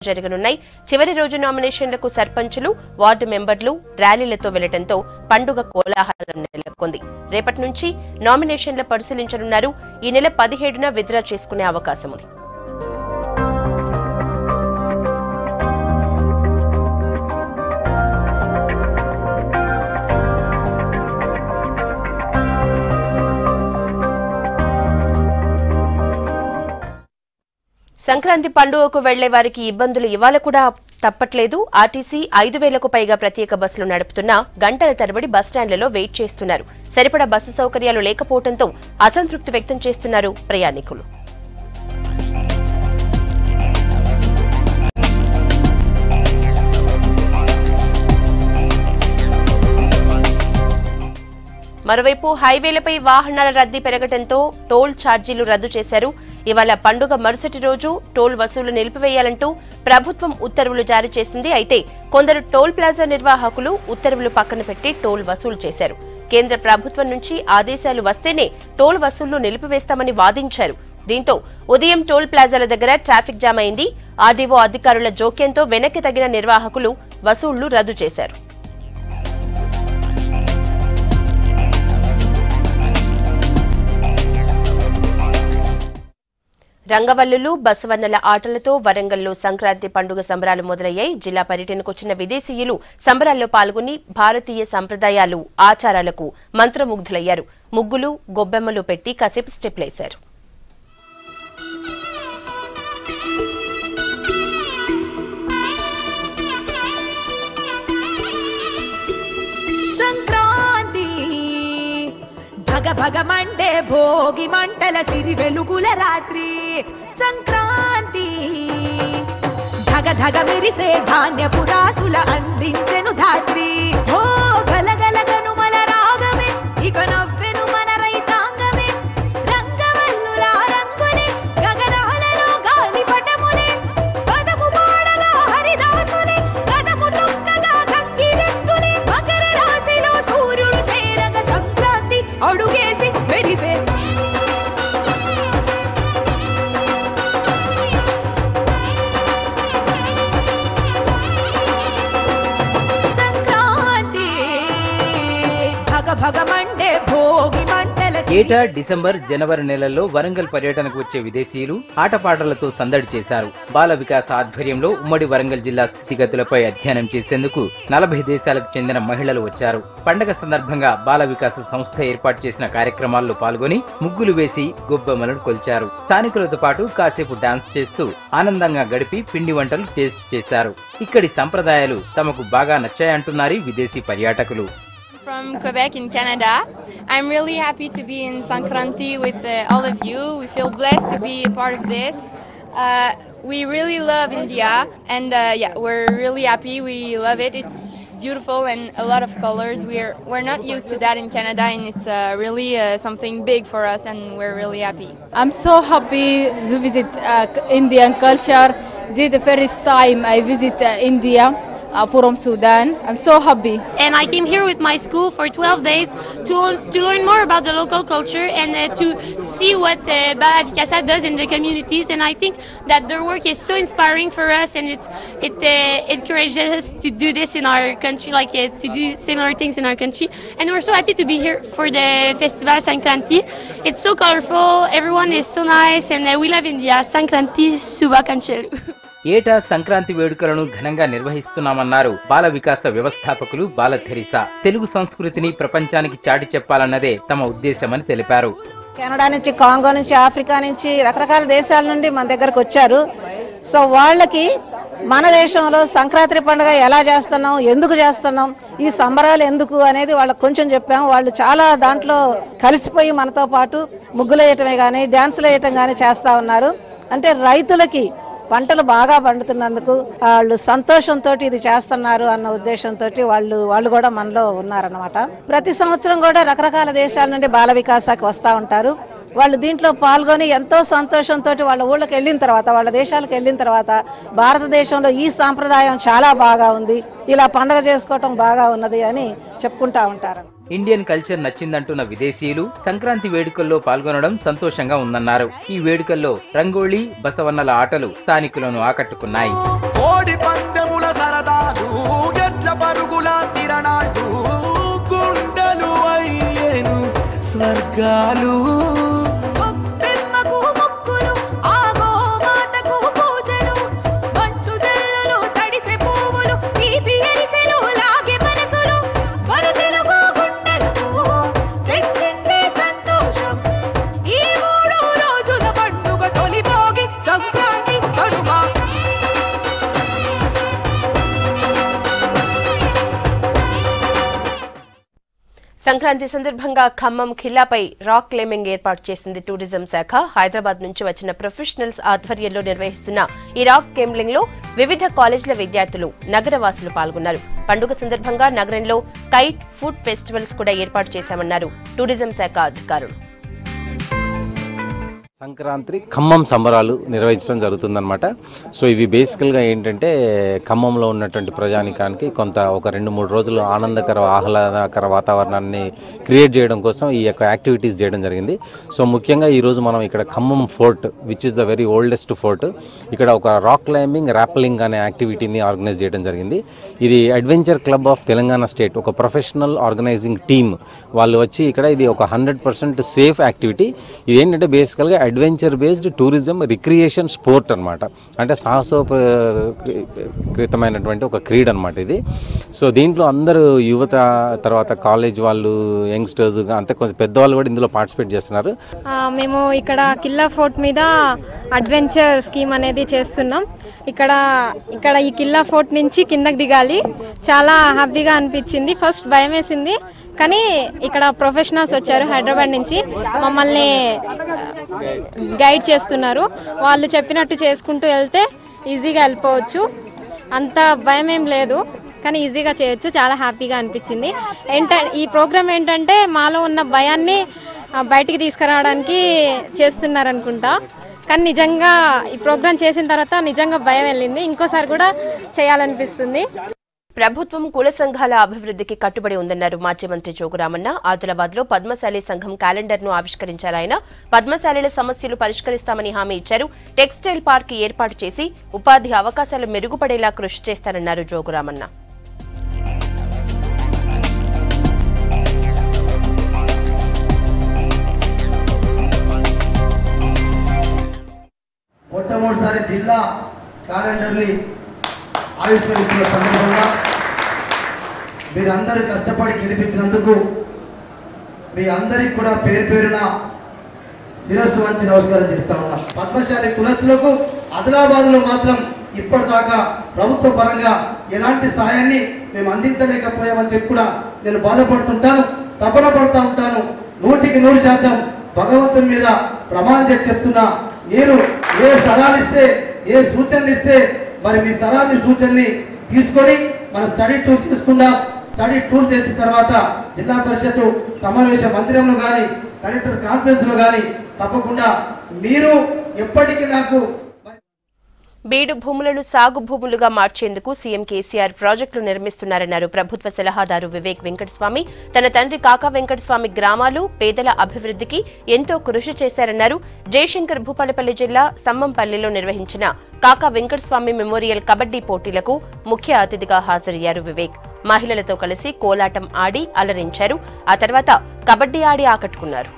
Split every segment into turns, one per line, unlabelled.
జరగనున్నాయి. చివరి రోజు నామినేషన్లకు సర్పంచులు, వార్డు మెంబర్లు ర్యాలీలతో వెళ్లడంతో పండుగ కోలాహలం నెలకొంది. రేపటి నుంచి నామినేషన్ల పరిశీలించనున్నారు. ఈ నెల 17న విత్డ్రా చేసుకునే అవకాశం ఉంది. సంక్రాంతి పండుగకు వెళ్లే వారికి ఇబ్బందులు ఇవాళ కూడా తప్పట్లేదు. ఆర్టీసీ 5,000కు పైగా ప్రత్యేక బస్సులు నడుపుతున్నా గంటల తరబడి బస్టాండ్లలో వెయిట్ చేస్తున్నారు. సరిపడా బస్సు సౌకర్యాలు లేకపోవడంతో అసంతృప్తి వ్యక్తం చేస్తున్నారు ప్రయాణికులు. మరోవైపు హైవేలపై వాహనాల రద్దీ పెరగడంతో టోల్ ఛార్జీలు రద్దు చేశారు. ఇవాళ పండుగ మరుసటి రోజు టోల్ వసూలు నిలిపివేయాలంటూ ప్రభుత్వం ఉత్తర్వులు జారీ చేసింది. అయితే కొందరు టోల్ ప్లాజా నిర్వాహకులు ఉత్తర్వులు పక్కన పెట్టి టోల్ వసూలు చేశారు. కేంద్ర ప్రభుత్వం నుంచి ఆదేశాలు వస్తేనే టోల్ వసూళ్లు నిలిపివేస్తామని వాదించారు. దీంతో ఉదయం టోల్ ప్లాజాల దగ్గర ట్రాఫిక్ జామ్ అయింది. ఆర్డీఓ అధికారుల జోక్యంతో వెనక్కి తగిన నిర్వాహకులు వసూళ్లు రద్దు చేశారు. రంగవల్లులు, బసవన్నల ఆటలతో వరంగల్లో సంక్రాంతి పండుగ సంబరాలు మొదలయ్యాయి. జిల్లా పర్యటనకు వచ్చిన విదేశీయులు సంబరాల్లో పాల్గొని భారతీయ సంప్రదాయాలు, ఆచారాలకు మంత్రముగ్ధులయ్యారు. ముగ్గులు, గొబ్బెమ్మలు పెట్టి కాసేపు స్టెప్లేశారు.
భగభగమంటే భోగి మంటల సిరి వెలుగుల రాత్రి సంక్రాంతి. ధగధగ మెరిసే ధాన్యపు రాసుల అందించెను ధాత్రి. ఓ గలగలగనుమల రాగమే ఇక నవ్వెను మన రైతాంగమే. రంగవల్లుల రంగులే గగనాలలో గాలి పటములే. పదము పాడగా హరిదాసులే కదము తొక్కగా గంగిరెద్దులే. మకర రాశిలో సూర్యుడు చేరగ సంక్రాంతి అడుగేసి మెరిసే. సంక్రాంతి భగభగమండే భోగి మంటల.
ఏటా డిసెంబర్, జనవరి నెలల్లో వరంగల్ పర్యటనకు వచ్చే విదేశీయులు ఆటపాటలతో సందడి చేశారు. బాల వికాస్ ఆధ్వర్యంలో ఉమ్మడి వరంగల్ జిల్లా స్థితిగతులపై అధ్యయనం చేసేందుకు 40 దేశాలకు చెందిన మహిళలు వచ్చారు. పండగ సందర్భంగా బాల వికాస్ సంస్థ ఏర్పాటు చేసిన కార్యక్రమాల్లో పాల్గొని ముగ్గులు వేసి గొబ్బెమ్మలను కొల్చారు. స్థానికులతో పాటు కాసేపు డాన్స్ చేస్తూ ఆనందంగా గడిపి పిండి వంటలు టేస్ట్ చేశారు. ఇక్కడి సంప్రదాయాలు తమకు బాగా నచ్చాయంటున్నారు విదేశీ పర్యాటకులు.
From Quebec in Canada. I'm really happy to be in Sankranti with all of you. We feel blessed to be a part of this. We really love India and yeah, we're really happy. We love it. It's beautiful and a lot of colors. We're not used to that in Canada and it's really something big for us and we're really happy.
I'm so happy to visit Indian culture. This is the first time I visit India. From Sudan. I'm so happy.
And I came here with my school for 12 days to learn more about the local culture and to see what Bala Vikasa does in the communities. And I think that their work is so inspiring for us and it encourages us to do this in our country, like to do similar things in our country. And we're so happy to be here for the festival Sankranti. It's so colorful, everyone is so nice and we love India. Sankranti Subhakankshalu.
ఏటా సంక్రాంతి వేడుకలను ఘనంగా నిర్వహిస్తున్నామన్నారు బాల వికాస వ్యవస్థాపకులు బాల Teresa. Telugu సంస్కృతిని ప్రపంచానికి చాటి చెప్పాలన్నదే తమ ఉద్దేశమని తెలిపారు.
Canada నుంచి, కాంగో నుంచి, ఆఫ్రికా నుంచి రకరకాల దేశాల నుండి మన దగ్గరకు వచ్చారు. సో వాళ్ళకి మన దేశంలో సంక్రాంతి పండుగ ఎలా చేస్తున్నాం, ఎందుకు చేస్తున్నాం, ఈ సంబరాలు ఎందుకు అనేది వాళ్ళకి కొంచెం చెప్పాము. వాళ్ళు చాలా దాంట్లో కలిసిపోయి మనతో పాటు ముగ్గులు వేయటమే కానీ డ్యాన్సులు వేయటం కానీ చేస్తూ ఉన్నారు. అంటే రైతులకి పంటలు బాగా పండుతున్నందుకు వాళ్ళు సంతోషంతో ఇది చేస్తున్నారు అన్న ఉద్దేశంతో వాళ్ళు కూడా మనలో ఉన్నారన్నమాట. ప్రతి సంవత్సరం కూడా రకరకాల దేశాల నుండి బాల వికాసాకి వస్తూ ఉంటారు. వాళ్ళు దీంట్లో పాల్గొని ఎంతో సంతోషంతో వాళ్ళ ఊళ్ళకి వెళ్ళిన తర్వాత, వాళ్ళ దేశాలకు వెళ్ళిన తర్వాత భారతదేశంలో ఈ సాంప్రదాయం చాలా బాగా ఉంది, ఇలా పండుగ చేసుకోవటం బాగా ఉన్నది అని చెప్పుకుంటూ ఉంటారు.
ఇండియన్ కల్చర్ నచ్చిందంటున్న విదేశీయులు సంక్రాంతి వేడుకల్లో పాల్గొనడం సంతోషంగా ఉందన్నారు. ఈ వేడుకల్లో రంగోళీ, బసవన్నల ఆటలు స్థానికులను ఆకట్టుకున్నాయి.
కోడి పందెముల సరదాలు, ఎడ్ల పరుగుల తిరణాలు, గుండెలు అయ్యేను స్వర్గాలు.
సంక్రాంతి సందర్భంగా ఖమ్మం ఖిల్లాపై రాక్ క్లైంబింగ్ ఏర్పాటు చేసింది టూరిజం శాఖ. హైదరాబాద్ నుంచి వచ్చిన ప్రొఫెషనల్స్ ఆధ్వర్యంలో నిర్వహిస్తున్న ఈ రాక్ క్లైంబింగ్ లో వివిధ కాలేజీల విద్యార్థులు, నగరవాసులు పాల్గొన్నారు. పండుగ సందర్భంగా నగరంలో కైట్ ఫుడ్ ఫెస్టివల్స్ కూడా ఏర్పాటు చేశామన్నారు టూరిజం శాఖ అధికారులు.
సంక్రాంతి ఖమ్మం సంబరాలు నిర్వహించడం జరుగుతుందన్నమాట. సో ఇవి బేసికల్గా ఏంటంటే ఖమ్మంలో ఉన్నటువంటి ప్రజానికానికి ఒక 2-3 రోజులు ఆనందకర, ఆహ్లాదకర వాతావరణాన్ని క్రియేట్ చేయడం కోసం ఈ యొక్క యాక్టివిటీస్ చేయడం జరిగింది. సో ముఖ్యంగా ఈరోజు మనం ఇక్కడ Khammam fort, which is the very oldest fort, ఇక్కడ ఒక రాక్ క్లైంబింగ్, ర్యాప్లింగ్ అనే యాక్టివిటీని ఆర్గనైజ్ చేయడం జరిగింది. ఇది adventure club of Telangana state, ఒక ప్రొఫెషనల్ ఆర్గనైజింగ్ టీమ్ వాళ్ళు వచ్చి ఇక్కడ ఇది ఒక 100% సేఫ్ యాక్టివిటీ. ఇది ఏంటంటే బేసికల్గా adventure based tourism recreation sport అనమాట. అంటే సాహసోపేతమైనటువంటి ఒక క్రీడ అనమాట ఇది. సో దీంట్లో అందరూ యువత, తర్వాత కాలేజ్ వాళ్ళు, యంగ్స్టర్స్, అంతే కొంచెం పెద్దవాళ్ళు కూడా ఇందులో పార్టిసిపేట్ చేస్తున్నారు.
మేము ఇక్కడ కిల్లా ఫోర్ట్ మీద అడ్వెంచర్ స్కీమ్ అనేది చేస్తున్నాం. ఇక్కడ ఈ కిల్లా ఫోర్ట్ నుంచి కిందకి దిగాలి. చాలా హ్యాపీగా అనిపించింది. ఫస్ట్ భయం వేసింది, కానీ ఇక్కడ ప్రొఫెషనల్స్ వచ్చారు హైదరాబాద్ నుంచి, మమ్మల్ని గైడ్ చేస్తున్నారు. వాళ్ళు చెప్పినట్టు చేసుకుంటూ వెళ్తే ఈజీగా వెళ్ళిపోవచ్చు. అంత భయం ఏం లేదు, కానీ ఈజీగా చేయొచ్చు. చాలా హ్యాపీగా అనిపించింది. ఈ ప్రోగ్రామ్ ఏంటంటే మాలో ఉన్న భయాన్ని బయటికి తీసుకురావడానికి చేస్తున్నారనుకుంటా. కానీ నిజంగా ఈ ప్రోగ్రామ్ చేసిన తర్వాత నిజంగా భయం వెళ్ళింది. ఇంకోసారి కూడా చేయాలనిపిస్తుంది.
ప్రభుత్వం కుల సంఘాల అభివృద్ధికి కట్టుబడి ఉందన్నారు మాజీ మంత్రి జోగురామన్న. ఆదిలాబాద్ లో పద్మశాలి సంఘం క్యాలెండర్ ను ఆవిష్కరించారు ఆయన. పద్మశాలీల సమస్యలు పరిష్కరిస్తామని హామీ ఇచ్చారు. టెక్స్టైల్ పార్క్ ఏర్పాటు చేసి ఉపాధి అవకాశాలు మెరుగుపడేలా కృషి చేస్తారన్నారు జోగురామన్న.
మొట్టమొదటిసారి జిల్లా క్యాలెండర్ని ఆవిష్కరించిన సందర్భంగా మీరందరూ కష్టపడి గెలిపించినందుకు మీ అందరికి కూడా పేరు పేరున శిరస్సు వంచి నమస్కారం చేస్తా ఉన్నాం. పద్మశాలి కులస్తులకు ఆదిలాబాద్లో మాత్రం ఇప్పటిదాకా ప్రభుత్వ పరంగా ఎలాంటి సాయాన్ని మేము అందించలేకపోయామని చెప్పి కూడా నేను బాధపడుతుంటాను, తపన పడుతూ ఉంటాను. 100% భగవంతుని మీద ప్రమాణం చేసి చెప్తున్నా, మీరు ఏ సలహాలు ఇస్తే, ఏ సూచనలు ఇస్తే మరి మీ సలహాన్ని, సూచనల్ని తీసుకొని మన స్టడీ టూర్ చేసుకుందాం. స్టడీ టూర్ చేసిన తర్వాత జిల్లా పరిషత్ సమావేశ మందిరంలో కానీ, కలెక్టర్ కాన్ఫరెన్స్లో కానీ తప్పకుండా మీరు ఎప్పటికీ నాకు
బీడు భూములను సాగు భూములుగా మార్చేందుకు సీఎం కేసీఆర్ ప్రాజెక్టులు నిర్మిస్తున్నారన్నారు ప్రభుత్వ సలహాదారు వివేక్ వెంకటస్వామి. తన తండ్రి కాకా వెంకటస్వామి గ్రామాలు, పేదల అభివృద్ధికి ఎంతో కృషి చేశారన్నారు. జయశంకర్ భూపాలపల్లి జిల్లా సమ్మంపల్లిలో నిర్వహించిన కాకా వెంకటస్వామి మెమోరియల్ కబడ్డీ పోటీలకు ముఖ్య అతిథిగా హాజరయ్యారు వివేక్. మహిళలతో కలిసి కోలాటం ఆడి అలరించారు. ఆ తర్వాత కబడ్డీ ఆడి ఆకట్టుకున్నారు.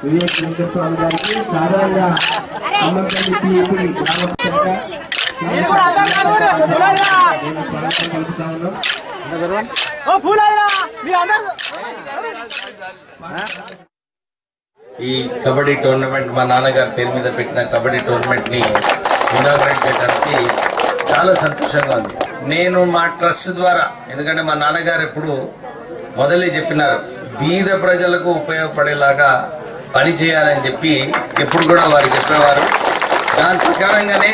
వివేక్ వెంకటస్వామి గారికి సాధారణంగా
ఈ కబడ్డీ టోర్నమెంట్ మా నాన్నగారి పేరు మీద పెట్టిన కబడ్డీ టోర్నమెంట్ ని ఇనాగరేట్ చేయడానికి చాలా సంతోషంగా ఉంది. నేను మా ట్రస్ట్ ద్వారా, ఎందుకంటే మా నాన్నగారు ఎప్పుడు మొదలే చెప్పినారు, బీద ప్రజలకు ఉపయోగపడేలాగా పని చేయాలని చెప్పి ఎప్పుడు కూడా వారు చెప్పేవారు. దాని ప్రకారంగానే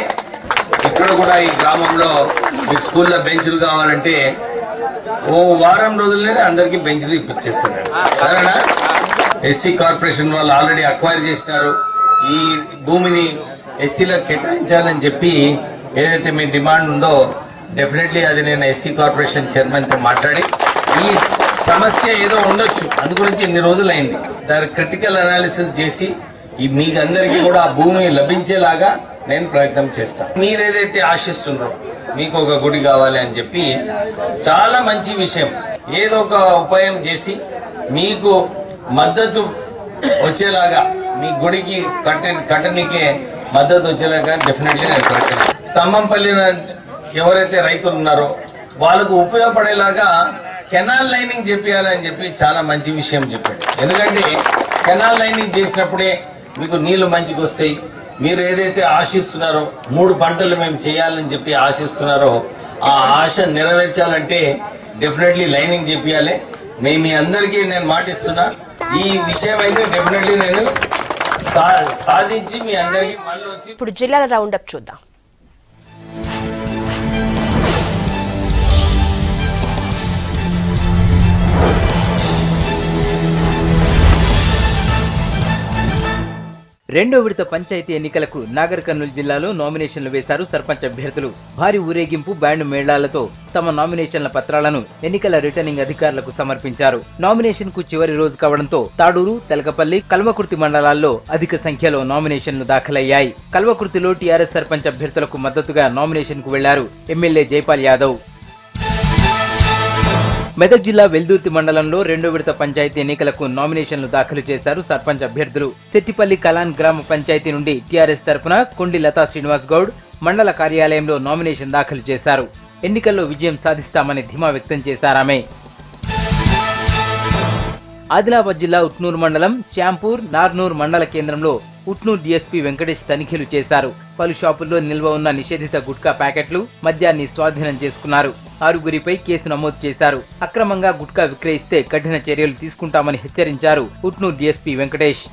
ఇక్కడ కూడా ఈ గ్రామంలో మీకు స్కూల్లో బెంచ్లు కావాలంటే ఓ వారం రోజుల్లోనే అందరికీ బెంచ్లు ఇప్పించేస్తున్నారు. సరేనా? ఎస్సీ కార్పొరేషన్ వాళ్ళు ఆల్రెడీ అక్వైర్ చేసినారు. ఈ భూమిని ఎస్సీలకు కేటాయించాలని చెప్పి ఏదైతే మీ డిమాండ్ ఉందో డెఫినెట్లీ అది నేను ఎస్సీ కార్పొరేషన్ చైర్మన్తో మాట్లాడి, ఈ సమస్య ఏదో ఉండొచ్చు అందు గురించి ఇన్ని రోజులైంది, దాని క్రిటికల్ అనాలిసిస్ చేసి మీకు అందరికీ కూడా ఆ భూమి లభించేలాగా నేను ప్రయత్నం చేస్తాను. మీరేదైతే ఆశిస్తున్నారో మీకు ఒక గుడి కావాలి అని చెప్పి చాలా మంచి విషయం, ఏదో ఒక ఉపాయం చేసి మీకు మద్దతు వచ్చేలాగా, మీ గుడికి కట్టనికే మద్దతు వచ్చేలాగా డెఫినెట్లీ నేను ప్రయత్నం. స్తంభంపల్లి ఎవరైతే రైతులు ఉన్నారో వాళ్ళకు ఉపయోగపడేలాగా కెనాల్ లైనింగ్ చేపియాలని చెప్పి చాలా మంచి విషయం చెప్పాడు. ఎందుకంటే కెనాల్ లైనింగ్ చేసినప్పుడే మీకు నీళ్లు మంచిగా వస్తాయి. మీరు ఏదైతే ఆశిస్తున్నారో 3 పంటలు మేము చేయాలని చెప్పి ఆశిస్తున్నారో ఆ ఆశ నెరవేర్చాలంటే డెఫినెట్లీ లైనింగ్ చేపియాలి. మేము మీ అందరికీ నేను మాటిస్తున్నా, ఈ విషయం అయితే డెఫినెట్లీ నేను సాధించి మీ అందరికీ మళ్ళీ వచ్చి.
ఇప్పుడు జిల్లాల రౌండప్ చూద్దాం.
రెండో విడత పంచాయతీ ఎన్నికలకు నాగర్ కర్నూలు జిల్లాలో నామినేషన్లు వేశారు సర్పంచ్ అభ్యర్థులు. భారీ ఊరేగింపు, బ్యాండ్ మేళాలతో తమ నామినేషన్ల పత్రాలను ఎన్నికల రిటర్నింగ్ అధికారులకు సమర్పించారు. నామినేషన్ కు చివరి రోజు కావడంతో తాడూరు, తెలకపల్లి, కల్వకుర్తి మండలాల్లో అధిక సంఖ్యలో నామినేషన్లు దాఖలయ్యాయి. కల్వకుర్తిలో టీఆర్ఎస్ సర్పంచ్ అభ్యర్థులకు మద్దతుగా నామినేషన్ కు వెళ్లారు ఎమ్మెల్యే జైపాల్ యాదవ్. మెదక్ జిల్లా వెల్దుర్తి మండలంలో రెండో విడత పంచాయతీ ఎన్నికలకు నామినేషన్లు దాఖలు చేశారు సర్పంచ్ అభ్యర్థులు. సెట్టిపల్లి కలాన్ గ్రామ పంచాయతీ నుండి టీఆర్ఎస్ తరఫున కొండి లతా శ్రీనివాస్ గౌడ్ మండల కార్యాలయంలో నామినేషన్ దాఖలు చేశారు. ఎన్నికల్లో విజయం సాధిస్తామని ధీమా వ్యక్తం చేశారామె. ఆదిలాబాద్ జిల్లా ఉట్నూరు మండలం శ్యాంపూర్, నార్నూర్ మండల కేంద్రంలో ఉట్నూరు డీఎస్పీ వెంకటేష్ తనిఖీలు చేశారు. పలు షాపుల్లో నిల్వ ఉన్న నిషేధిత గుట్కా ప్యాకెట్లు, మద్యాన్ని స్వాధీనం చేసుకున్నారు. 6గురిపై కేసు నమోదు చేశారు. అక్రమంగా గుట్కా విక్రయిస్తే కఠిన చర్యలు తీసుకుంటామని హెచ్చరించారు ఉట్నూరు డీఎస్పీ వెంకటేష్.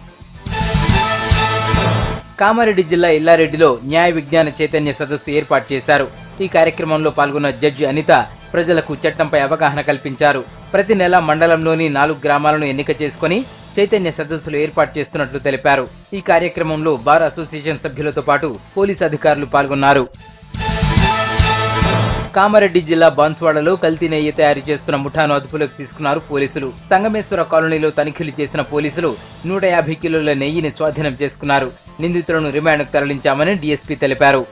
కామారెడ్డి జిల్లా ఎల్లారెడ్డిలో న్యాయ విజ్ఞాన చైతన్య సదస్సు ఏర్పాటు చేశారు. ఈ కార్యక్రమంలో పాల్గొన్న జడ్జి అనిత ప్రజలకు చట్టంపై అవగాహన కల్పించారు. ప్రతి నెల మండలంలోని 4 గ్రామాలను ఎన్నిక చేసుకుని చైతన్య సదస్సులు ఏర్పాటు చేస్తున్నట్లు తెలిపారు. ఈ కార్యక్రమంలో బార్ అసోసియేషన్ సభ్యులతో పాటు పోలీసు అధికారులు పాల్గొన్నారు. కామారెడ్డి జిల్లా బాన్స్వాడలో కల్తీ నెయ్యి తయారు చేస్తున్న ముఠాను అదుపులోకి తీసుకున్నారు పోలీసులు. సంగమేశ్వర కాలనీలో తనిఖీలు చేసిన పోలీసులు 150 కిలోల నెయ్యిని స్వాధీనం చేసుకున్నారు. నిందితులను రిమాండ్కు తరలించామని డీఎస్పీ తెలిపారు.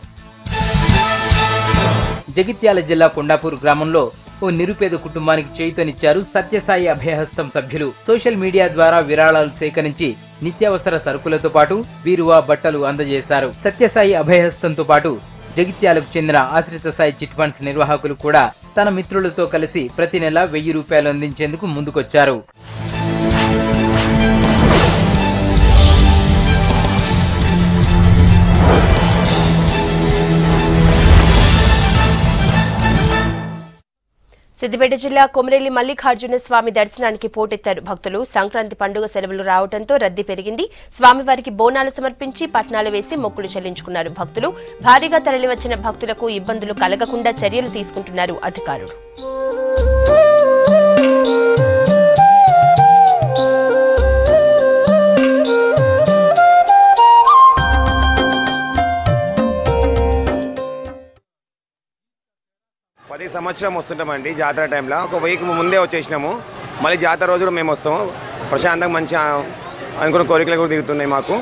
జగిత్యాల జిల్లా కొండాపూర్ గ్రామంలో ఓ నిరుపేద కుటుంబానికి చేయూతనిచ్చారు సత్యసాయి అభయహస్తం సభ్యులు. సోషల్ మీడియా ద్వారా విరాళాలు సేకరించి నిత్యావసర సరుకులతో పాటు బీరువా, బట్టలు అందజేశారు. సత్యసాయి అభయహస్తంతో పాటు జగిత్యాలకు చెందిన ఆశ్రిత సాయి చిట్ ఫండ్స్ నిర్వాహకులు కూడా తన మిత్రులతో కలిసి ప్రతి నెల 1000 రూపాయలు అందించేందుకు ముందుకొచ్చారు.
సిద్దిపేట జిల్లా కొమరేలి మల్లికార్జున స్వామి దర్శనానికి పోటెత్తారు భక్తులు. సంక్రాంతి పండుగ సెలవులు రావడంతో రద్దీ పెరిగింది. స్వామివారికి బోనాలు సమర్పించి పట్నాలు వేసి మొక్కులు చెల్లించుకున్నారు భక్తులు. భారీగా తరలివచ్చిన భక్తులకు ఇబ్బందులు కలగకుండా చర్యలు తీసుకుంటున్నారు అధికారులు.
ప్రతి సంవత్సరం వస్తుంటామండి జాతర టైంలో. ఒక వీక్ ముందే వచ్చేసినాము. మళ్ళీ జాతర రోజు కూడా మేము వస్తాము. ప్రశాంతంగా మంచిగా అనుకున్న కోరికలు కూడా తిరుగుతున్నాయి. మాకు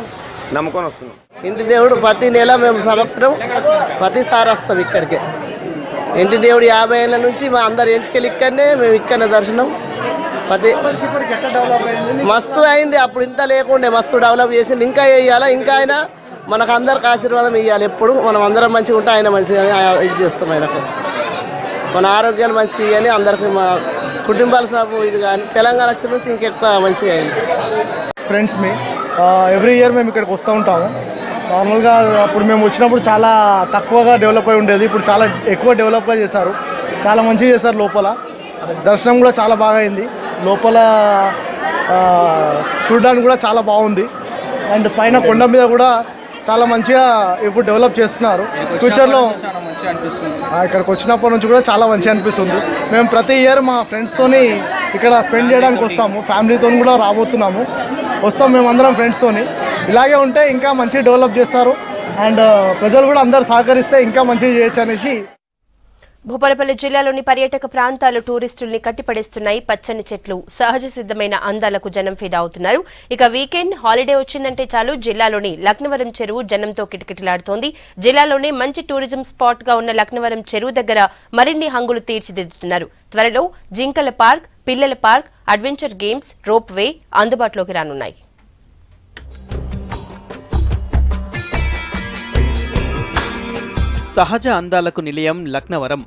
నమ్ముకొని వస్తున్నాం.
ఇంటి దేవుడు ప్రతి నెల మేము సంవత్సరం ప్రతిసారి వస్తాం ఇక్కడికి. ఇంటి దేవుడు 50 ఏళ్ళ నుంచి మా అందరి ఇంటికి వెళ్ళి ఇక్కడనే మేము ఇక్కడనే దర్శనం మస్తు అయింది. అప్పుడు ఇంత లేకుండే మస్తు డెవలప్ చేసింది. ఇంకా వేయాలా, ఇంకా ఆయన మనకు అందరికి ఆశీర్వాదం ఇవ్వాలి. ఎప్పుడు మనం అందరం మంచిగా ఉంటే ఆయన మంచిగా ఇది చేస్తాం. ఆయనకు మన ఆరోగ్యాలు మంచిగా ఇవ్వాలి. అందరికి మా కుటుంబాల సభ ఇది కానీ తెలంగాణ వచ్చిన నుంచి ఇంకెక్కువ మంచిగా అయింది.
ఫ్రెండ్స్ ఎవ్రీ ఇయర్ మేము ఇక్కడికి వస్తూ ఉంటాము. నార్మల్గా అప్పుడు మేము వచ్చినప్పుడు చాలా తక్కువగా డెవలప్ అయి ఉండేది. ఇప్పుడు చాలా ఎక్కువ డెవలప్గా చేశారు. చాలా మంచిగా చేశారు. లోపల దర్శనం కూడా చాలా బాగా అయింది. లోపల చూడడానికి కూడా చాలా బాగుంది. అండ్ పైన కొండ మీద కూడా చాలా మంచిగా ఇప్పుడు డెవలప్ చేస్తున్నారు. ఫ్యూచర్లో ఇక్కడికి వచ్చినప్పటి నుంచి కూడా చాలా మంచిగా అనిపిస్తుంది. మేము ప్రతి ఇయర్ మా ఫ్రెండ్స్తోని ఇక్కడ స్పెండ్ చేయడానికి వస్తాము. ఫ్యామిలీతో కూడా రాబోతున్నాము. వస్తాం మేమందరం ఫ్రెండ్స్తోని. ఇలాగే ఉంటే ఇంకా మంచిగా డెవలప్ చేస్తారు. అండ్ ప్రజలు కూడా అందరు సహకరిస్తే ఇంకా మంచిగా చేయొచ్చు అనేసి.
భూపాలపల్లి జిల్లాలోని పర్యాటక ప్రాంతాలు టూరిస్టుల్ని కట్టిపడేస్తున్నాయి. పచ్చని చెట్లు, సహజ సిద్ధమైన అందాలకు జనం ఫిదా అవుతున్నారు. ఇక వీకెండ్ హాలిడే వచ్చిందంటే చాలు జిల్లాలోని లక్నవరం చెరువు జనంతో కిటకిటలాడుతోంది. జిల్లాలోనే మంచి టూరిజం స్పాట్ గా ఉన్న లక్నవరం చెరువు దగ్గర మరిన్ని హంగులు తీర్చిదిద్దుతున్నారు. త్వరలో జింకల పార్క్, పిల్లల park, adventure games, rope way అందుబాటులోకి రానున్నాయి.
సహజ అందాలకు నిలయం లక్నవరం.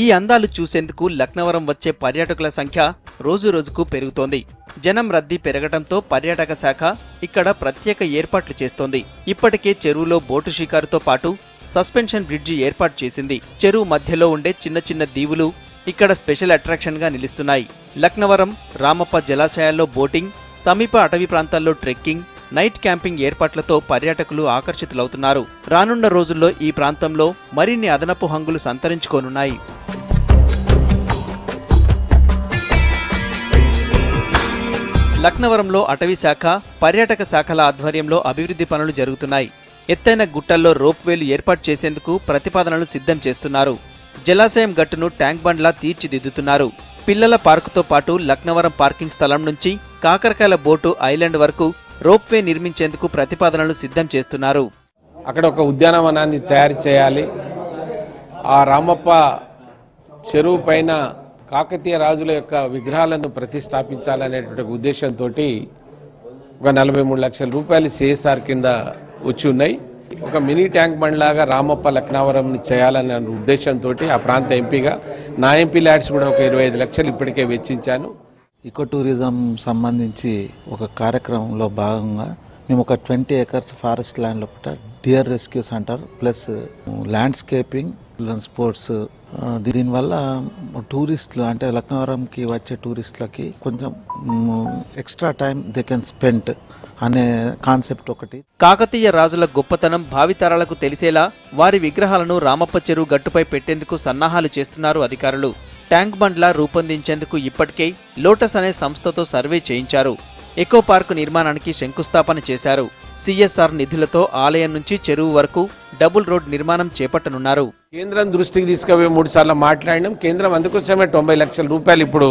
ఈ అందాలు చూసేందుకు లక్నవరం వచ్చే పర్యాటకుల సంఖ్య రోజురోజుకు పెరుగుతోంది. జనం రద్దీ పెరగడంతో పర్యాటక శాఖ ఇక్కడ ప్రత్యేక ఏర్పాట్లు చేస్తోంది. ఇప్పటికే చెరువులో బోటు షికారుతో పాటు సస్పెన్షన్ బ్రిడ్జి ఏర్పాటు చేసింది. చెరువు మధ్యలో ఉండే చిన్న చిన్న దీవులు ఇక్కడ స్పెషల్ అట్రాక్షన్ గా నిలుస్తున్నాయి. లక్నవరం, రామప్ప జలాశయాల్లో బోటింగ్, సమీప అటవీ ప్రాంతాల్లో ట్రెక్కింగ్, నైట్ క్యాంపింగ్ ఏర్పాట్లతో పర్యాటకులు ఆకర్షితులవుతున్నారు. రానున్న రోజుల్లో ఈ ప్రాంతంలో మరిన్ని అదనపు హంగులు సంతరించుకోనున్నాయి. లక్నవరంలో అటవీ శాఖ, పర్యాటక శాఖల ఆధ్వర్యంలో అభివృద్ధి పనులు జరుగుతున్నాయి. ఎత్తైన గుట్టల్లో రోప్వేలు ఏర్పాటు చేసేందుకు ప్రతిపాదనలు సిద్ధం చేస్తున్నారు. జలాశయం గట్టును ట్యాంక్ బండ్లా తీర్చిదిద్దుతున్నారు. పిల్లల పార్కుతో పాటు లక్నవరం పార్కింగ్ స్థలం నుంచి కాకరకాయల బోటు ఐలాండ్ వరకు రోప్వే నిర్మించేందుకు ప్రతిపాదనలు సిద్ధం చేస్తున్నారు.
అక్కడ ఒక ఉద్యానవనాన్ని తయారు చేయాలి. ఆ రామప్ప చెరువు పైన కాకతీయ రాజుల యొక్క విగ్రహాలను ప్రతిష్టాపించాలనేటువంటి ఉద్దేశంతో ఒక 43 లక్షల రూపాయలు సిఎస్ఆర్ కింద వచ్చి ఉన్నాయి. ఒక మినీ ట్యాంక్ బండ్ లాగా రామప్ప లక్నవరంని చేయాలనే ఉద్దేశంతో ఆ ప్రాంత ఎంపీగా నా ఎంపీ ల్యాడ్స్ కూడా ఒక 25 లక్షలు ఇప్పటికే వెచ్చించాను.
ఈకో టూరిజం సంబంధించి ఒక కార్యక్రమంలో భాగంగా మేము ఒక 20 acres ఫారెస్ట్ ల్యాండ్లో dear rescue centre plus landscaping, sports, దీనివల్ల టూరిస్టులు అంటే లక్నవరంకి వచ్చే టూరిస్టులకి కొంచెం extra time they can spend అనే కాన్సెప్ట్ ఒకటి.
కాకతీయ రాజుల గొప్పతనం భావితరాలకు తెలిసేలా వారి విగ్రహాలను రామప్ప చెరువు గట్టుపై పెట్టేందుకు సన్నాహాలు చేస్తున్నారు అధికారులు. ట్యాంక్ బండ్లా రూపొందించేందుకు ఇప్పటికే లోటస్ అనే సంస్థతో సర్వే చేయించారు. ఎకో పార్కు నిర్మాణానికి శంకుస్థాపన చేశారు. సిఎస్ఆర్ నిధులతో ఆలయం నుంచి చెరువు వరకు డబుల్ రోడ్ నిర్మాణం చేపట్టనున్నారు.
కేంద్రం దృష్టికి తీసుకుపోయి 3 సార్లు మాట్లాడినాం. కేంద్రం అందుకోసమే 90 లక్షల రూపాయలు ఇప్పుడు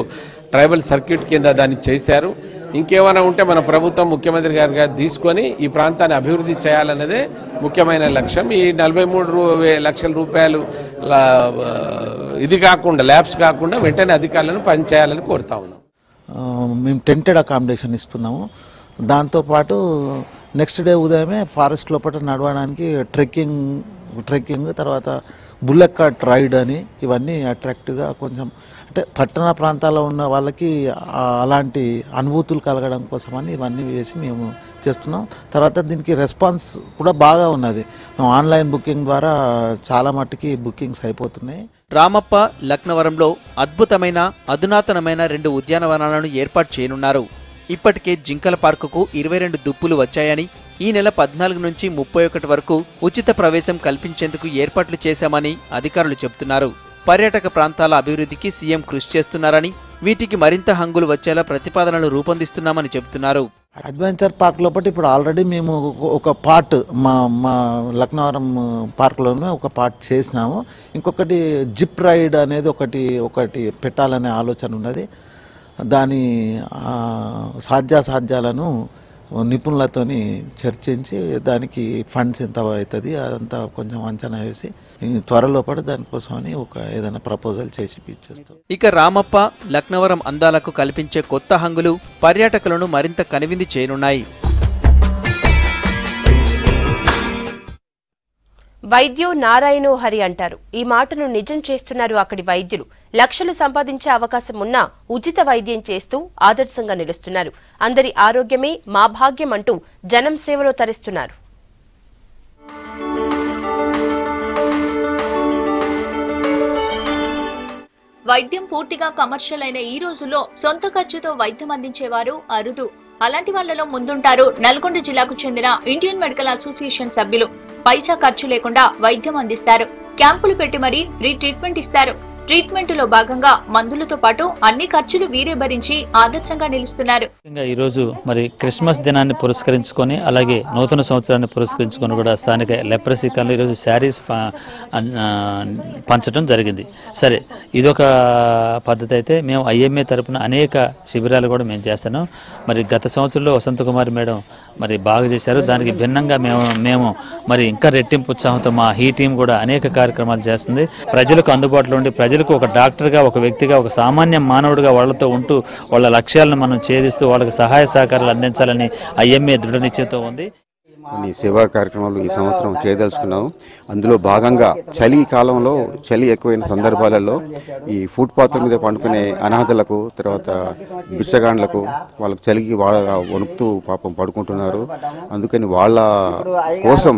ట్రైబల్ సర్క్యూట్ కింద దాన్ని చేశారు. ఇంకేమైనా ఉంటే మన ప్రభుత్వం ముఖ్యమంత్రి గారు తీసుకొని ఈ ప్రాంతాన్ని అభివృద్ధి చేయాలన్నదే ముఖ్యమైన లక్ష్యం. ఈ 43 లక్షల రూపాయలు ఇది కాకుండా ల్యాబ్స్ కాకుండా వెంటనే అధికారులను పనిచేయాలని కోరుతా ఉన్నాం.
మేము టెంటెడ్ అకామిడేషన్ ఇస్తున్నాము. దాంతోపాటు నెక్స్ట్ డే ఉదయమే ఫారెస్ట్ లోపల నడవడానికి ట్రెక్కింగ్ తర్వాత బుల్లెట్ కార్ట్ రైడ్ అని ఇవన్నీ అట్రాక్టివ్గా కొంచెం అంటే పట్టణ ప్రాంతాల్లో ఉన్న వాళ్ళకి అలాంటి అనుభూతులు కలగడం కోసమని ఇవన్నీ వేసి మేము చేస్తున్నాం. తర్వాత దీనికి రెస్పాన్స్ కూడా బాగా ఉన్నది. ఆన్లైన్ బుకింగ్ ద్వారా చాలా మట్టుకి బుకింగ్స్ అయిపోతున్నాయి.
రామప్ప, లక్నవరంలో అద్భుతమైన అధునాతనమైన 2 ఉద్యానవనాలను ఏర్పాటు చేయనున్నారు. ఇప్పటికే జింకల పార్కుకు 22 దుప్పులు వచ్చాయని, ఈ నెల 14 నుంచి 31 వరకు ఉచిత ప్రవేశం కల్పించేందుకు ఏర్పాట్లు చేశామని అధికారులు చెబుతున్నారు. పర్యాటక ప్రాంతాల అభివృద్ధికి సీఎం కృషి చేస్తున్నారని, వీటికి మరింత హంగులు వచ్చేలా ప్రతిపాదనలు రూపొందిస్తున్నామని చెబుతున్నారు.
అడ్వెంచర్ పార్క్ లోపల ఇప్పుడు ఆల్రెడీ మేము ఒక పార్ట్ మా లక్నవరం పార్క్లోనే ఒక పార్ట్ చేసినాము. ఇంకొకటి జిప్ రైడ్ అనేది ఒకటి పెట్టాలనే ఆలోచన ఉన్నది. దాని సాధ్యాసాధ్యాలను నిపుణులతోని చర్చించి దానికి ఫండ్స్ ఎంత అవుతుంది అదంతా కొంచెం అంచనా వేసి త్వరలో పడి దానికోసమని ఏదైనా ప్రపోజల్ చేసి ఇచ్చేస్తాం.
ఇక రామప్ప లక్నవరం అందాలకు కల్పించే కొత్త హంగులు పర్యాటకులను మరింత కనువిందు చేయనున్నాయి.
వైద్యో నారాయణో హరి అంటారు. ఈ మాటను నిజం చేస్తున్నారు అక్కడి వైద్యులు. లక్షలు సంపాదించే అవకాశం ఉన్నా ఉచిత వైద్యం చేస్తూ ఆదర్శంగా నిలుస్తున్నారు. అందరి ఆరోగ్యమే మా భాగ్యం అంటూ జనం సేవలో తరిస్తున్నారు.
వైద్యం పూర్తిగా కమర్షియల్ అయిన ఈ రోజుల్లో సొంత ఖర్చుతో వైద్యం అందించేవారు అరుదు. అలాంటి వాళ్లలో ముందుంటారు నల్గొండ జిల్లాకు చెందిన ఇండియన్ మెడికల్ అసోసియేషన్ సభ్యులు. పైసా ఖర్చు లేకుండా వైద్యం అందిస్తారు. క్యాంపులు పెట్టి మరీ ఫ్రీ ట్రీట్మెంట్ ఇస్తారు. ట్రీట్మెంట్ లో భాగంగా మందులతో పాటు అన్ని ఖర్చులు వీరే భరించి ఆదర్శంగా నిలుస్తున్నారు.
ఈ రోజు మరి క్రిస్మస్ దినాన్ని పురస్కరించుకొని అలాగే నూతన సంవత్సరాన్ని పురస్కరించుకొని కూడా స్థానిక లెప్రసీ కాలనీ ఈరోజు శారీస్ పంచడం జరిగింది. సరే, ఇదొక పద్ధతి అయితే మేము ఐఎంఏ తరపున అనేక శిబిరాలు కూడా మేము చేస్తున్నాం. మరి గత సంవత్సరంలో వసంత కుమార్ మేడం మరి బాగా చేశారు. దానికి భిన్నంగా మేము మరి ఇంకా రెట్టింపు ఉత్సాహంతో మా ఈ టీం కూడా అనేక కార్యక్రమాలు చేస్తుంది. ప్రజలకు అందుబాటులో ఉండి ప్రజలకు ఒక డాక్టర్గా, ఒక వ్యక్తిగా, ఒక సామాన్య మానవుడిగా వాళ్ళతో ఉంటూ వాళ్ళ లక్ష్యాలను మనం ఛేదిస్తూ వాళ్ళకి సహాయ సహకారాలు అందించాలని ఐఎంఏ దృఢ నిశ్చయంతో ఉంది.
కొన్ని సేవా కార్యక్రమాలు ఈ సంవత్సరం చేయదలుచుకున్నాము. అందులో భాగంగా చలి కాలంలో చలి ఎక్కువైన సందర్భాలలో ఈ ఫుట్ పాత్ర మీద పండుకునే అనాథలకు, తర్వాత బిచ్చగాండ్లకు వాళ్ళకు చలికి బాగా వణుకుతూ పాపం పడుకుంటున్నారు. అందుకని వాళ్ళ కోసం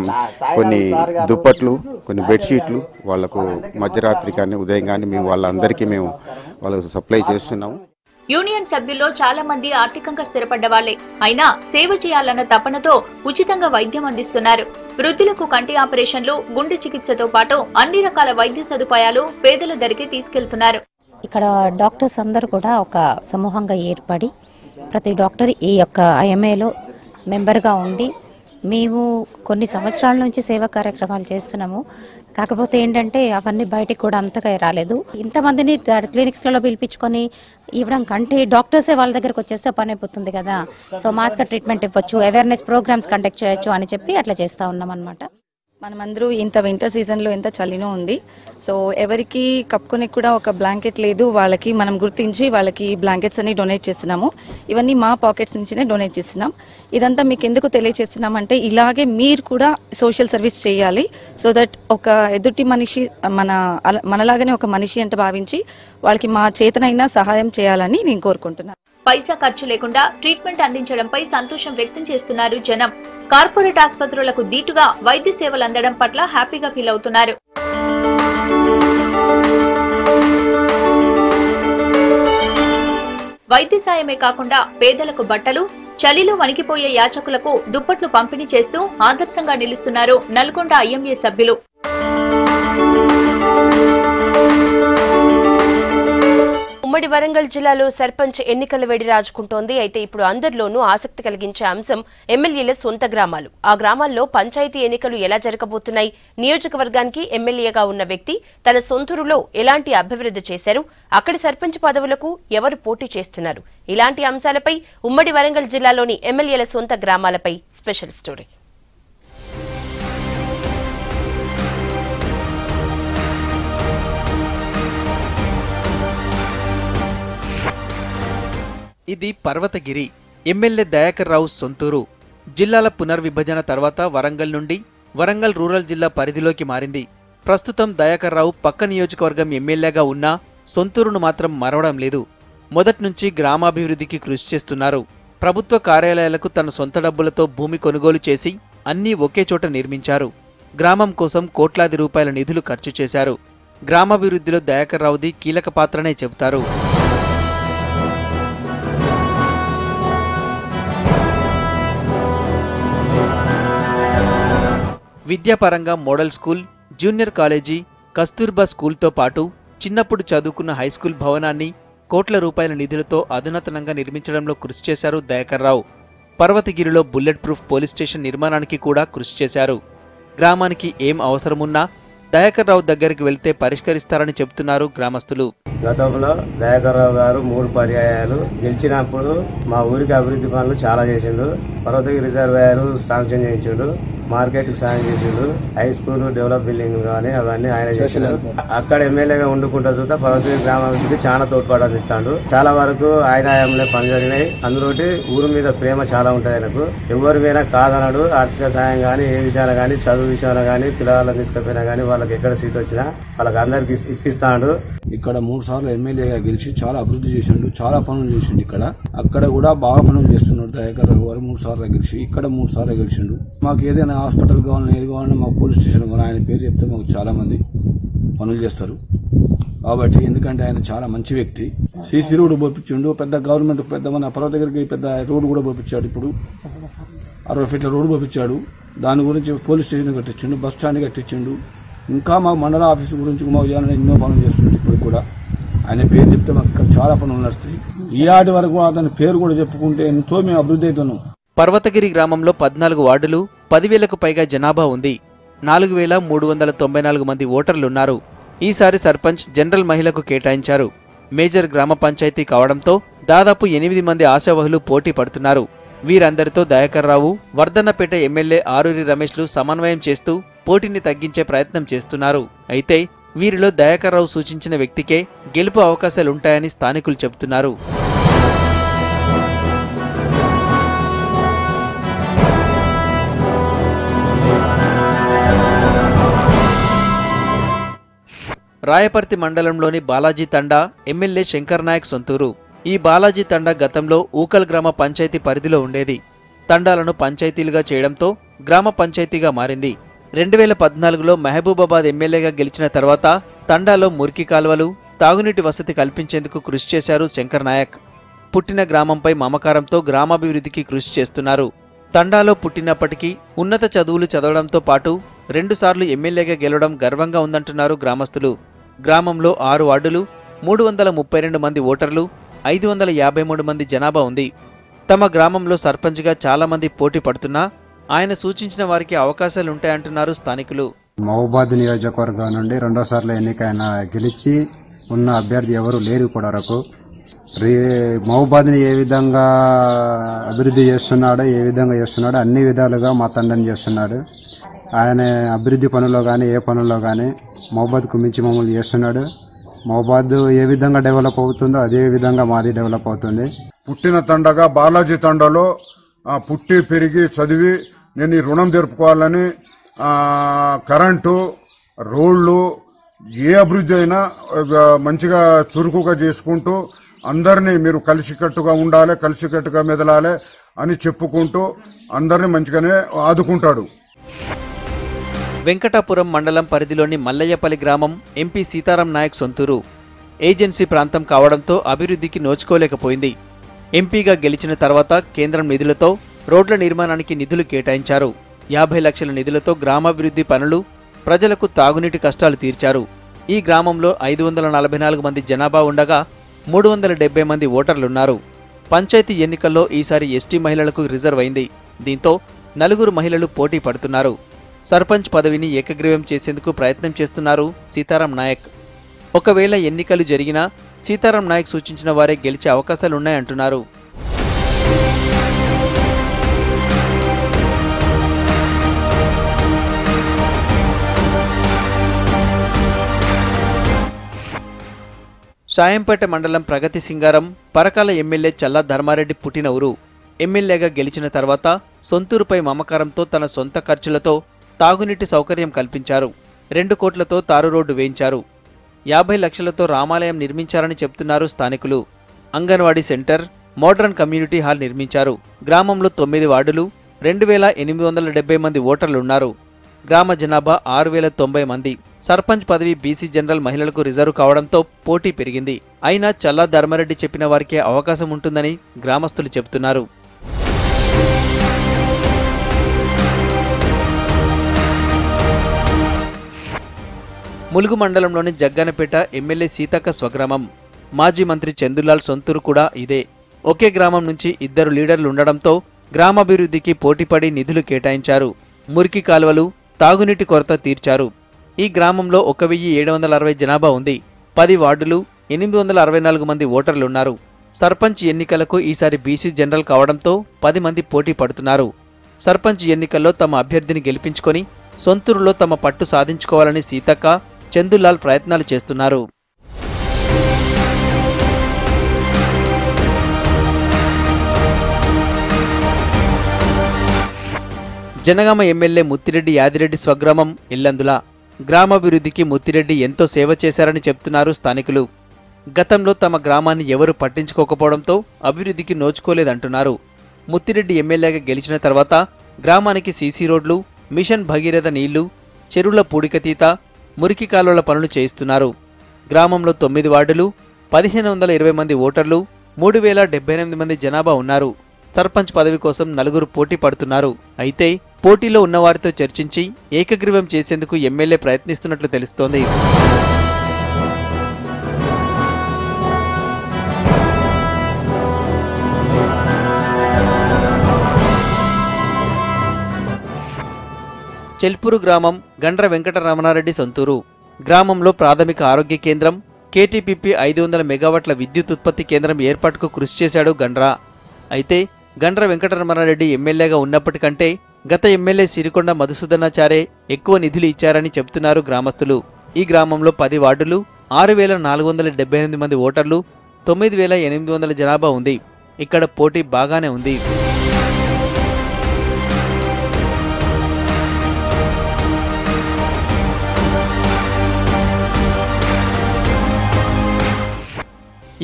కొన్ని దుప్పట్లు, కొన్ని బెడ్షీట్లు వాళ్లకు మధ్యరాత్రి కానీ ఉదయం కానీ మేము వాళ్ళందరికీ వాళ్ళకు సప్లై చేస్తున్నాము.
యూనియన్ సభ్యుల్లో చాలా మంది ఆర్థికంగా స్థిరపడ్డ వాళ్లే. అయినా సేవ చేయాలన్న తపనతో ఉచితంగా వైద్యం అందిస్తున్నారు. వృద్ధులకు కంటి ఆపరేషన్లు, గుండె చికిత్సతో పాటు అన్ని రకాల వైద్య సదుపాయాలు పేదల ధరికి తీసుకెళ్తున్నారు.
ఇక్కడ డాక్టర్స్ అందరూ కూడా ఒక సమూహంగా ఏర్పడి ప్రతి డాక్టర్ ఈ యొక్క ఐఎంఏలో మెంబర్గా ఉండి మేము కొన్ని సంవత్సరాల నుంచి సేవా కార్యక్రమాలు చేస్తున్నాము. కాకపోతే ఏంటంటే అవన్నీ బయటికి కూడా అంతగా రాలేదు. ఇంతమందిని క్లినిక్స్లలో పిలిపించుకొని ఇవ్వడం కంటే డాక్టర్సే వాళ్ళ దగ్గరకు వచ్చేస్తే పని అయిపోతుంది కదా. సో మాస్గా ట్రీట్మెంట్ ఇవ్వచ్చు, అవేర్నెస్ ప్రోగ్రామ్స్ కండక్ట్ చేయొచ్చు అని చెప్పి అట్లా చేస్తూ ఉన్నాం అన్నమాట.
మనమందరూ ఇంత వింటర్ సీజన్లో ఎంత చలినో ఉంది. సో ఎవరికి కప్పుకొని కూడా ఒక బ్లాంకెట్ లేదు. వాళ్ళకి మనం గుర్తించి వాళ్ళకి బ్లాంకెట్స్ అన్ని డొనేట్ చేస్తున్నాము. ఇవన్నీ మా పాకెట్స్ నుంచినే డొనేట్ చేస్తున్నాం. ఇదంతా మీకు ఎందుకు తెలియజేస్తున్నామంటే ఇలాగే మీరు కూడా సోషల్ సర్వీస్ చేయాలి. సో దట్ ఒక ఎదుటి మనిషి మనలాగానే ఒక మనిషి అంటే భావించి వాళ్ళకి మా చేతనైనా సహాయం చేయాలని నేను కోరుకుంటున్నాను.
పైసా ఖర్చు లేకుండా ట్రీట్మెంట్ అందించడంపై సంతోషం వ్యక్తం చేస్తున్నారు జనం. కార్పొరేట్ ఆసుపత్రులకు దీటుగా వైద్య సేవలు అందడం పట్ల హ్యాపీగా ఫీల్ అవుతున్నారు. వైద్య సాయమే కాకుండా పేదలకు బట్టలు, చలిలో వణికిపోయే యాచకులకు దుప్పట్లు పంపిణీ చేస్తూ ఆదర్శంగా నిలుస్తున్నారు నల్గొండ ఐఎంఏ సభ్యులు.
ఉమ్మడి వరంగల్ జిల్లాలో సర్పంచ్ ఎన్నికల వేడి రాజుకుంటోంది. అయితే ఇప్పుడు అందరిలోనూ ఆసక్తి కలిగించే అంశం ఎమ్మెల్యేల సొంత గ్రామాలు. ఆ గ్రామాల్లో పంచాయతీ ఎన్నికలు ఎలా జరగబోతున్నాయి, నియోజకవర్గానికి ఎమ్మెల్యేగా ఉన్న వ్యక్తి తన సొంతూరులో ఎలాంటి అభివృద్ధి చేశారు, అక్కడి సర్పంచ్ పదవులకు ఎవరు పోటీ చేస్తున్నారు, ఇలాంటి అంశాలపై ఉమ్మడి వరంగల్ జిల్లాలోని ఎమ్మెల్యేల సొంత గ్రామాలపై స్పెషల్ స్టోరీ.
ఇది పర్వతగిరి, ఎమ్మెల్యే దయాకర్ రావు సొంతూరు. జిల్లాల పునర్విభజన తర్వాత వరంగల్ నుండి వరంగల్ రూరల్ జిల్లా పరిధిలోకి మారింది. ప్రస్తుతం దయాకర్ రావు పక్క నియోజకవర్గం ఎమ్మెల్యేగా ఉన్నా సొంతూరును మాత్రం మరవడం లేదు. మొదట్నుంచి గ్రామాభివృద్ధికి కృషి చేస్తున్నారు. ప్రభుత్వ కార్యాలయాలకు తన సొంత డబ్బులతో భూమి కొనుగోలు చేసి అన్నీ ఒకే చోట నిర్మించారు. గ్రామం కోసం కోట్లాది రూపాయల నిధులు ఖర్చు చేశారు. గ్రామాభివృద్ధిలో దయాకర్ రావుది కీలక పాత్రనే చెబుతారు. విద్యాపరంగా model school, junior college, Kasturba స్కూల్తో పాటు చిన్నప్పుడు చదువుకున్న హైస్కూల్ భవనాన్ని కోట్ల రూపాయల నిధులతో అధునాతనంగా నిర్మించడంలో కృషి చేశారు Dayakar Rao. పర్వతగిరిలో bullet proof police station నిర్మాణానికి కూడా కృషి చేశారు. గ్రామానికి ఏం అవసరమున్నా దయాకర్ రావు దగ్గరికి వెళ్తే పరిష్కరిస్తారని చెబుతున్నారు గ్రామస్తులు.
గతంలో దయాకర్ రావు గారు 3 పర్యాయాలు గెలిచినప్పుడు మా ఊరికి అభివృద్ధి పనులు చాలా చేసిండు. పర్వతగిరి రిజర్వాయర్ శాంక్షన్ చేయించిండు, మార్కెట్ కు సాయం చేసిండు, హై స్కూల్ డెవలప్ బిల్డింగ్ గానీ అవన్నీ ఆయన చేసిండు. అక్కడ ఎమ్మెల్యేగా ఉండుకుంటా చూస్తా పర్వతగిరి గ్రామానికి చాలా తోడ్పాటు ఇస్తాడు. చాలా వరకు ఆయన హయాంలో పని జరిగినాయి. అందులో ఊరు మీద ప్రేమ చాలా ఉంటది ఆయనకు. ఎవరి మీద కాదనడు. ఆర్థిక సాయం గానీ ఏ విషయాలు గానీ చదువు విషయాలు గానీ పిల్లలను తీసుకుపోయినా గానీ వాళ్ళకి ఎక్కడ సీట్ వచ్చినా వాళ్ళకి అందరికి ఇప్పిస్తాడు.
ఇక్కడ 3 సార్లు ఎమ్మెల్యేగా గెలిచి చాలా అభివృద్ధి చేసిండు, చాలా పనులు చేసిండు. ఇక్కడ అక్కడ కూడా బాగా పనులు చేస్తున్నాడు దయాకర్ రావు గారు. 3 సార్లు గెలిచి ఇక్కడ 3 సార్లు గెలిచిండు. మాకు ఏదైనా హాస్పిటల్ కావాలని ఏది కావాలన్నా మాకు పోలీస్ స్టేషన్ కావాలి ఆయన పేరు చెప్తే మాకు చాలా మంది పనులు చేస్తారు. కాబట్టి ఎందుకంటే ఆయన చాలా మంచి వ్యక్తి. సీసీ రోడ్డు పోపించిండు, పెద్ద గవర్నమెంట్ పెద్ద మన పర్వతగిరికి పెద్ద రోడ్డు కూడా పోపించాడు. ఇప్పుడు 60 ఫీట్ల రోడ్డు పోపించాడు. దాని గురించి పోలీస్ స్టేషన్ కట్టించిండు, బస్ స్టాండ్ కట్టించిండు. ఇంకా మా మండల ఆఫీసు గురించి మా ఎన్నో పనులు చేస్తుండే. ఇప్పుడు కూడా ఆయన పేరు చెప్తే మాకు ఇక్కడ చాలా పనులు నడుస్తాయి. ఈ ఆటి వరకు అతని పేరు కూడా చెప్పుకుంటే ఎంతో మేము అభివృద్ధి అవుతున్నాం.
పర్వతగిరి గ్రామంలో 14 వార్డులు, 10,000కు పైగా జనాభా ఉంది. 4,394 మంది ఓటర్లున్నారు. ఈసారి సర్పంచ్ జనరల్ మహిళకు కేటాయించారు. మేజర్ గ్రామ పంచాయతీ కావడంతో దాదాపు 8 మంది ఆశావహులు పోటీ పడుతున్నారు. వీరందరితో దయాకర్ రావు, వర్ధన్నపేట ఎమ్మెల్యే ఆరూరి రమేష్లు సమన్వయం చేస్తూ పోటీని తగ్గించే ప్రయత్నం చేస్తున్నారు. అయితే వీరిలో దయాకర్ రావు సూచించిన వ్యక్తికే గెలుపు అవకాశాలుంటాయని స్థానికులు చెబుతున్నారు. రాయపర్తి మండలంలోని బాలాజీ తండా ఎమ్మెల్యే శంకర్ నాయక్ సొంతూరు. ఈ బాలాజీ తండా గతంలో ఊకల్ గ్రామ పంచాయతీ పరిధిలో ఉండేది. తండాలను పంచాయతీలుగా చేయడంతో గ్రామ పంచాయతీగా మారింది. 2014లో మహబూబాబాద్ ఎమ్మెల్యేగా గెలిచిన తర్వాత తండాలో మురికి కాల్వలు, తాగునీటి వసతి కల్పించేందుకు కృషి చేశారు శంకర్ నాయక్. పుట్టిన గ్రామంపై మమకారంతో గ్రామాభివృద్ధికి కృషి చేస్తున్నారు. తండాలో పుట్టినప్పటికీ ఉన్నత చదువులు చదవడంతో పాటు 2 సార్లు ఎమ్మెల్యేగా గెలవడం గర్వంగా ఉందంటున్నారు గ్రామస్తులు. గ్రామంలో 6 వార్డులు, 332 మంది ఓటర్లు, 553 మంది జనాభా ఉంది. తమ గ్రామంలో సర్పంచ్గా చాలా మంది పోటీ పడుతున్నా ఆయన సూచించిన వారికి అవకాశాలుంటాయంటున్నారు స్థానికులు.
మహబూబాద్ నియోజకవర్గం నుండి 2వ సార్లు ఎన్నికైన గెలిచి ఉన్న అభ్యర్థి ఎవరు లేరు ఇప్పటివరకు. మహబూబాద్ని ఏ విధంగా అభివృద్ధి చేస్తున్నాడో ఏ విధంగా చేస్తున్నాడో అన్ని విధాలుగా మా తండ్రిని చేస్తున్నాడు. ఆయన అభివృద్ధి పనుల్లో కానీ ఏ పనుల్లో కానీ మహబూబాద్కు మించి మమ్మల్ని చేస్తున్నాడు. మహబూబాద్ ఏ విధంగా డెవలప్ అవుతుందో అదే విధంగా మాది డెవలప్ అవుతుంది.
పుట్టిన తండగా బాలాజీ తండలో పుట్టి పెరిగి చదివి నేను ఈ రుణం జరుపుకోవాలని కరెంటు, రోడ్లు, ఏ అభివృద్ధి అయినా మంచిగా చురుకుగా చేసుకుంటూ అందరినీ మీరు కలిసికట్టుగా ఉండాలి, కలిసికట్టుగా మెదలాలి అని చెప్పుకుంటూ అందరినీ మంచిగానే ఆదుకుంటాడు.
వెంకటాపురం మండలం పరిధిలోని మల్లయ్యపల్లి గ్రామం ఎంపీ సీతారాం నాయక్ సొంతూరు. ఏజెన్సీ ప్రాంతం కావడంతో అభివృద్ధికి నోచుకోలేకపోయింది. ఎంపీగా గెలిచిన తర్వాత కేంద్రం నిధులతో రోడ్ల నిర్మాణానికి నిధులు కేటాయించారు. 50 లక్షల నిధులతో గ్రామాభివృద్ధి పనులు, ప్రజలకు తాగునీటి కష్టాలు తీర్చారు. ఈ గ్రామంలో 544 మంది జనాభా ఉండగా 370 మంది ఓటర్లున్నారు. పంచాయతీ ఎన్నికల్లో ఈసారి ఎస్టీ మహిళలకు రిజర్వ్ అయింది. దీంతో 4 మహిళలు పోటీ పడుతున్నారు. సర్పంచ్ పదవిని ఏకగ్రీవం చేసేందుకు ప్రయత్నం చేస్తున్నారు సీతారాం నాయక్. ఒకవేళ ఎన్నికలు జరిగినా సీతారాం నాయక్ సూచించిన వారే గెలిచే అవకాశాలున్నాయంటున్నారు. సాయంపేట మండలం ప్రగతి సింగారం పరకాల ఎమ్మెల్యే చల్లా ధర్మారెడ్డి పుట్టిన ఊరు. ఎమ్మెల్యేగా గెలిచిన తర్వాత సొంతూరుపై మమకారంతో తన సొంత ఖర్చులతో తాగునీటి సౌకర్యం కల్పించారు. 2 కోట్లతో తారు రోడ్డు వేయించారు. 50 లక్షలతో రామాలయం నిర్మించారని చెబుతున్నారు స్థానికులు. Anganwadi centre, modern community hall నిర్మించారు. గ్రామంలో 9 వార్డులు, 2870 మంది ఓటర్లున్నారు. గ్రామ జనాభా 6090 మంది. సర్పంచ్ పదవి బీసీ జనరల్ మహిళలకు రిజర్వ్ కావడంతో పోటీ పెరిగింది. అయినా చల్లా ధర్మారెడ్డి చెప్పిన వారికే అవకాశం ఉంటుందని గ్రామస్తులు చెబుతున్నారు. ములుగు మండలంలోని జగ్గనపేట ఎమ్మెల్యే సీతక్క స్వగ్రామం. మాజీ మంత్రి చందులాల్ సొంతూరు కూడా ఇదే. ఒకే గ్రామం నుంచి 2 లీడర్లు ఉండడంతో గ్రామాభివృద్ధికి పోటీపడి నిధులు కేటాయించారు. మురికి కాలువలు, తాగునీటి కొరత తీర్చారు. ఈ గ్రామంలో 1760 జనాభా ఉంది. 10 వార్డులు, 864 మంది ఓటర్లున్నారు. సర్పంచ్ ఎన్నికలకు ఈసారి బీసీ జనరల్ కావడంతో 10 మంది పోటీ పడుతున్నారు. సర్పంచ్ ఎన్నికల్లో తమ అభ్యర్థిని గెలిపించుకొని సొంతూరులో తమ పట్టు సాధించుకోవాలని సీతక్క, చందులాల్ ప్రయత్నాలు చేస్తున్నారు. జనగామ ఎమ్మెల్యే ముత్తిరెడ్డి యాదిరెడ్డి స్వగ్రామం ఇల్లందుల. గ్రామాభివృద్ధికి ముత్తిరెడ్డి ఎంతో సేవ చేశారని చెప్తున్నారు స్థానికులు. గతంలో తమ గ్రామాన్ని ఎవరూ పట్టించుకోకపోవడంతో అభివృద్ధికి నోచుకోలేదంటున్నారు. ముత్తిరెడ్డి ఎమ్మెల్యేగా గెలిచిన తర్వాత గ్రామానికి సీసీ రోడ్లు, మిషన్ భగీరథ నీళ్లు, చెరువుల పూడికతీత, మురికి కాలువల పనులు చేయిస్తున్నారు. గ్రామంలో 9 వార్డులు, 1520 మంది ఓటర్లు, 3078 మంది జనాభా ఉన్నారు. సర్పంచ్ పదవి కోసం 4 పోటీ పడుతున్నారు. అయితే పోటీలో ఉన్నవారితో చర్చించి ఏకగ్రీవం చేసేందుకు ఎమ్మెల్యే ప్రయత్నిస్తున్నట్లు తెలుస్తోంది. చెల్పూరు గ్రామం గండ్ర వెంకటరమణారెడ్డి సొంతూరు. గ్రామంలో ప్రాథమిక ఆరోగ్య కేంద్రం, కేటీపీపీ 500 మెగావాట్ల విద్యుత్ ఉత్పత్తి కేంద్రం ఏర్పాటుకు కృషి చేశాడు గండ్ర. అయితే గండ్ర వెంకటరమణారెడ్డి ఎమ్మెల్యేగా ఉన్నప్పటికంటే గత ఎమ్మెల్యే సిరికొండ మధుసూదనాచారే ఎక్కువ నిధులు ఇచ్చారని చెబుతున్నారు గ్రామస్తులు. ఈ గ్రామంలో 10 వార్డులు, 6478 మంది ఓటర్లు, 9800 జనాభా ఉంది. ఇక్కడ పోటీ బాగానే ఉంది.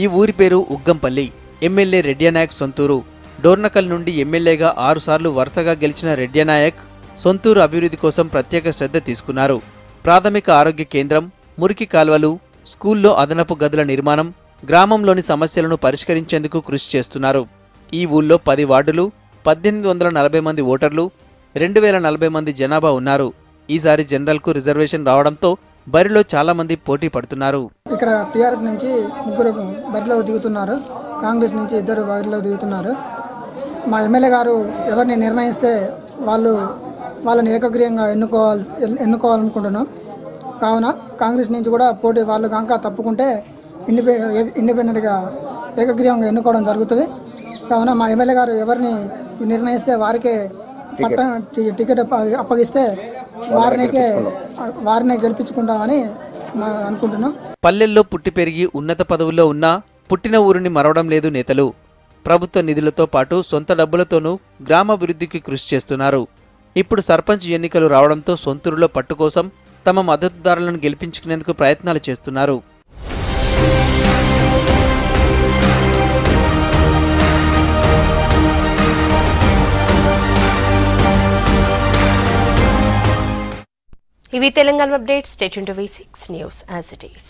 ఈ ఊరి పేరు ఉగ్గంపల్లి. ఎమ్మెల్యే రెడ్డినాయక్ సొంతూరు. డోర్నకల్ నుండి ఎమ్మెల్యేగా 6 సార్లు వరుసగా గెలిచిన రెడ్డినాయక్ సొంతూరు అభివృద్ధి కోసం ప్రత్యేక శ్రద్ధ తీసుకున్నారు. ప్రాథమిక ఆరోగ్య కేంద్రం, మురికి కాల్వలు, స్కూల్లో అదనపు గదుల నిర్మాణం, గ్రామంలోని సమస్యలను పరిష్కరించేందుకు కృషి చేస్తున్నారు. ఈ ఊళ్ళో 10 వార్డులు, 1840 మంది ఓటర్లు, 2040 మంది జనాభా ఉన్నారు. ఈసారి జనరల్కు రిజర్వేషన్ రావడంతో బరిలో చాలా మంది పోటీ పడుతున్నారు.
ఇక్కడ టీఆర్ఎస్ నుంచి 3 బరిలో దిగుతున్నారు, కాంగ్రెస్ నుంచి 2 బరిలో దిగుతున్నారు. మా ఎమ్మెల్యే గారు ఎవరిని నిర్ణయిస్తే వాళ్ళని ఏకగ్రీయంగా ఎన్నుకోవాలనుకుంటున్నాం. కావున కాంగ్రెస్ నుంచి కూడా పోటీ వాళ్ళు కనుక తప్పుకుంటే ఇండిపెండెంట్గా ఏకగ్రీయంగా ఎన్నుకోవడం జరుగుతుంది. కావున మా ఎమ్మెల్యే గారు ఎవరిని నిర్ణయిస్తే వారికే టికెట్ అప్పగిస్తే వారినే గెలిపించుకుంటామని అనుకుంటున్నాం.
పల్లెల్లో పుట్టి పెరిగి ఉన్నత పదవుల్లో ఉన్నా పుట్టిన ఊరిని మరవడం లేదు నేతలు. ప్రభుత్వ నిధులతో పాటు సొంత డబ్బులతోనూ గ్రామాభివృద్ధికి కృషి చేస్తున్నారు. ఇప్పుడు సర్పంచ్ ఎన్నికలు రావడంతో సొంతూరులో పట్టు కోసం తమ మద్దతుదారులను గెలిపించుకునేందుకు ప్రయత్నాలు చేస్తున్నారు.
ఇవి Telangana updates. Stay tuned to V6 news as it is.